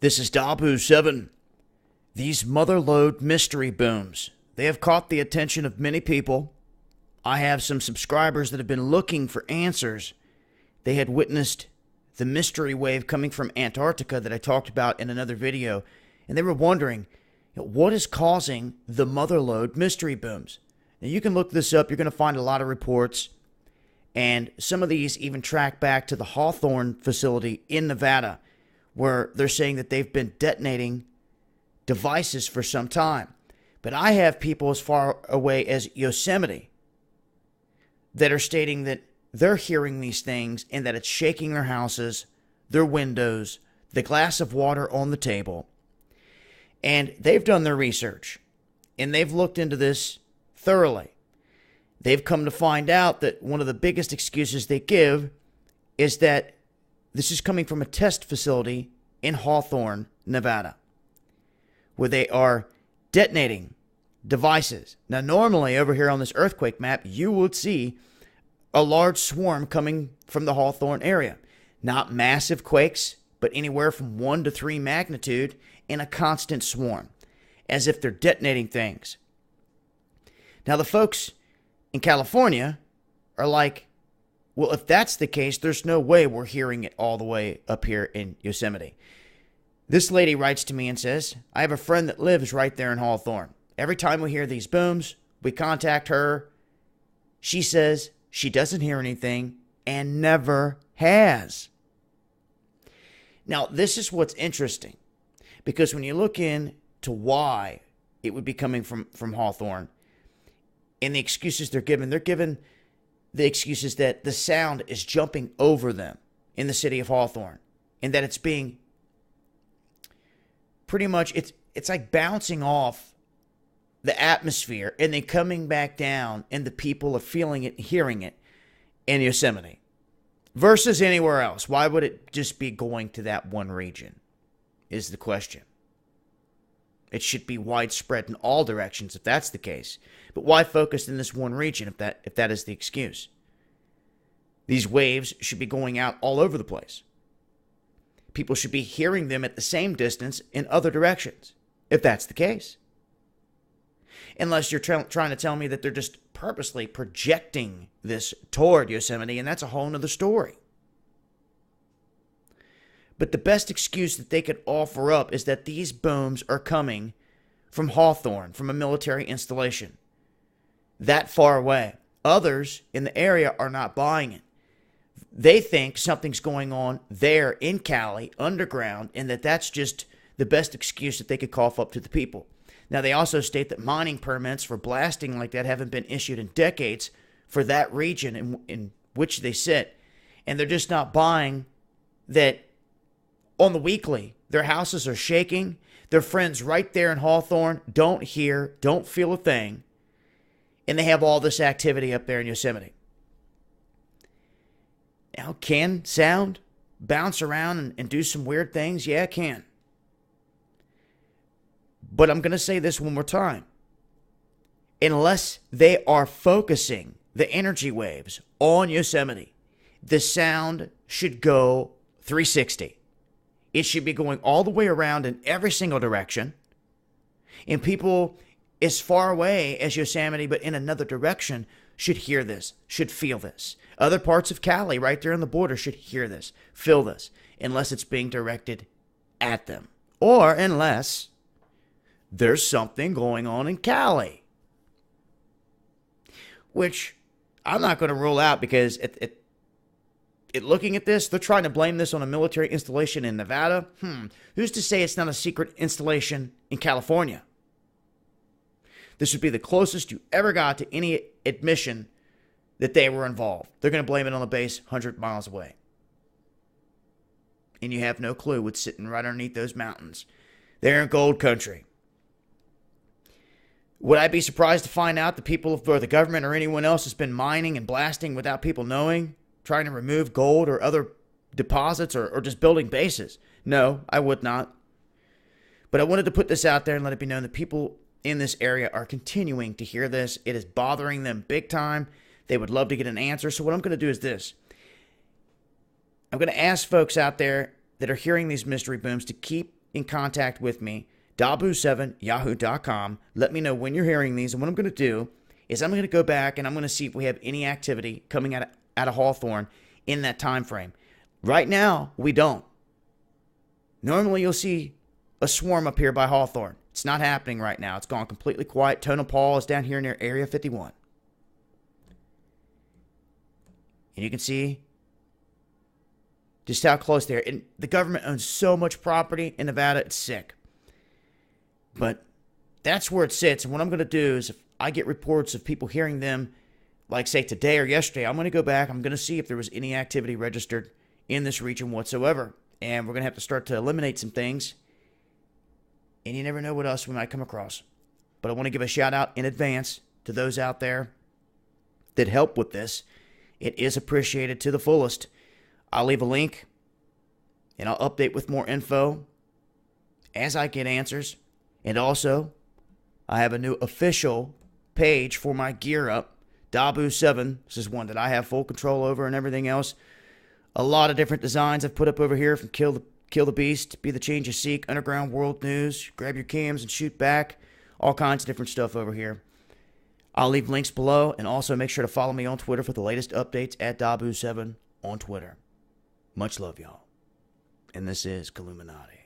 This is Dabu7. These mother lode mystery booms, they have caught the attention of many people. I have some subscribers that have been looking for answers. They had witnessed the mystery wave coming from Antarctica that I talked about in another video, and they were wondering, what is causing the mother lode mystery booms? Now, you can look this up. You're going to find a lot of reports, and some of these even track back to the Hawthorne facility in Nevada, where they're saying that they've been detonating devices for some time. But I have people as far away as Yosemite that are stating that they're hearing these things and that it's shaking their houses, their windows, the glass of water on the table. And they've done their research, and they've looked into this thoroughly. They've come to find out that one of the biggest excuses they give is that this is coming from a test facility in Hawthorne, Nevada, where they are detonating devices. Now, normally over here on this earthquake map, you would see a large swarm coming from the Hawthorne area. Not massive quakes, but anywhere from 1 to 3 magnitude in a constant swarm, as if they're detonating things. Now, the folks in California are like, well, if that's the case, there's no way we're hearing it all the way up here in Yosemite. This lady writes to me and says, I have a friend that lives right there in Hawthorne. Every time we hear these booms, we contact her. She says she doesn't hear anything and never has. Now, this is what's interesting, because when you look into why it would be coming from Hawthorne and the excuses they're given the excuses that the sound is jumping over them in the city of Hawthorne, and that it's being pretty much, it's like bouncing off the atmosphere and then coming back down, and the people are feeling it and hearing it in Yosemite versus anywhere else. Why would it just be going to that one region is the question. It should be widespread in all directions if that's the case. But why focus in this one region if that is the excuse? These waves should be going out all over the place. People should be hearing them at the same distance in other directions, if that's the case. Unless you're trying to tell me that they're just purposely projecting this toward Yosemite, and that's a whole nother story. But the best excuse that they could offer up is that these booms are coming from Hawthorne, from a military installation that far away. Others in the area are not buying it. They think something's going on there in Cali, underground, and that's just the best excuse that they could cough up to the people. Now, they also state that mining permits for blasting like that haven't been issued in decades for that region in which they sit. And they're just not buying that on the weekly, their houses are shaking. Their friends right there in Hawthorne don't hear, don't feel a thing. And they have all this activity up there in Yosemite. Now, can sound bounce around and do some weird things? Yeah, it can. But I'm going to say this one more time. Unless they are focusing the energy waves on Yosemite, the sound should go 360. It should be going all the way around in every single direction. And people as far away as Yosemite, but in another direction, should hear this, should feel this. Other parts of Cali, right there on the border, should hear this, feel this, unless it's being directed at them. Or unless there's something going on in Cali. Which I'm not going to rule out, because looking at this, they're trying to blame this on a military installation in Nevada. Who's to say it's not a secret installation in California? This would be the closest you ever got to any admission that they were involved. They're going to blame it on a base 100 miles away. And you have no clue what's sitting right underneath those mountains. They're in gold country. Would I be surprised to find out the people or the government or anyone else has been mining and blasting without people knowing, trying to remove gold or other deposits or just building bases? No, I would not. But I wanted to put this out there and let it be known that people in this area are continuing to hear this. It is bothering them big time. They would love to get an answer. So what I'm going to do is this. I'm going to ask folks out there that are hearing these mystery booms to keep in contact with me, dabu7yahoo.com. Let me know when you're hearing these. And what I'm going to do is I'm going to go back and I'm going to see if we have any activity coming out of Hawthorne in that time frame. Right now, we don't. Normally, you'll see a swarm up here by Hawthorne. It's not happening right now. It's gone completely quiet. Tonal Paul is down here near Area 51. And you can see just how close they are. And the government owns so much property in Nevada, it's sick. But that's where it sits. And what I'm going to do is if I get reports of people hearing them, like say today or yesterday, I'm going to go back. I'm going to see if there was any activity registered in this region whatsoever. And we're going to have to start to eliminate some things. And you never know what else we might come across. But I want to give a shout out in advance to those out there that help with this. It is appreciated to the fullest. I'll leave a link and I'll update with more info as I get answers. And also, I have a new official page for my gear up, Dabu7. This is one that I have full control over and everything else. A lot of different designs I've put up over here, from Kill the Beast, Be the Change You Seek, Underground World News, Grab Your Cams and Shoot Back, all kinds of different stuff over here. I'll leave links below, and also make sure to follow me on Twitter for the latest updates at Dabu7 on Twitter. Much love, y'all. And this is Illuminati.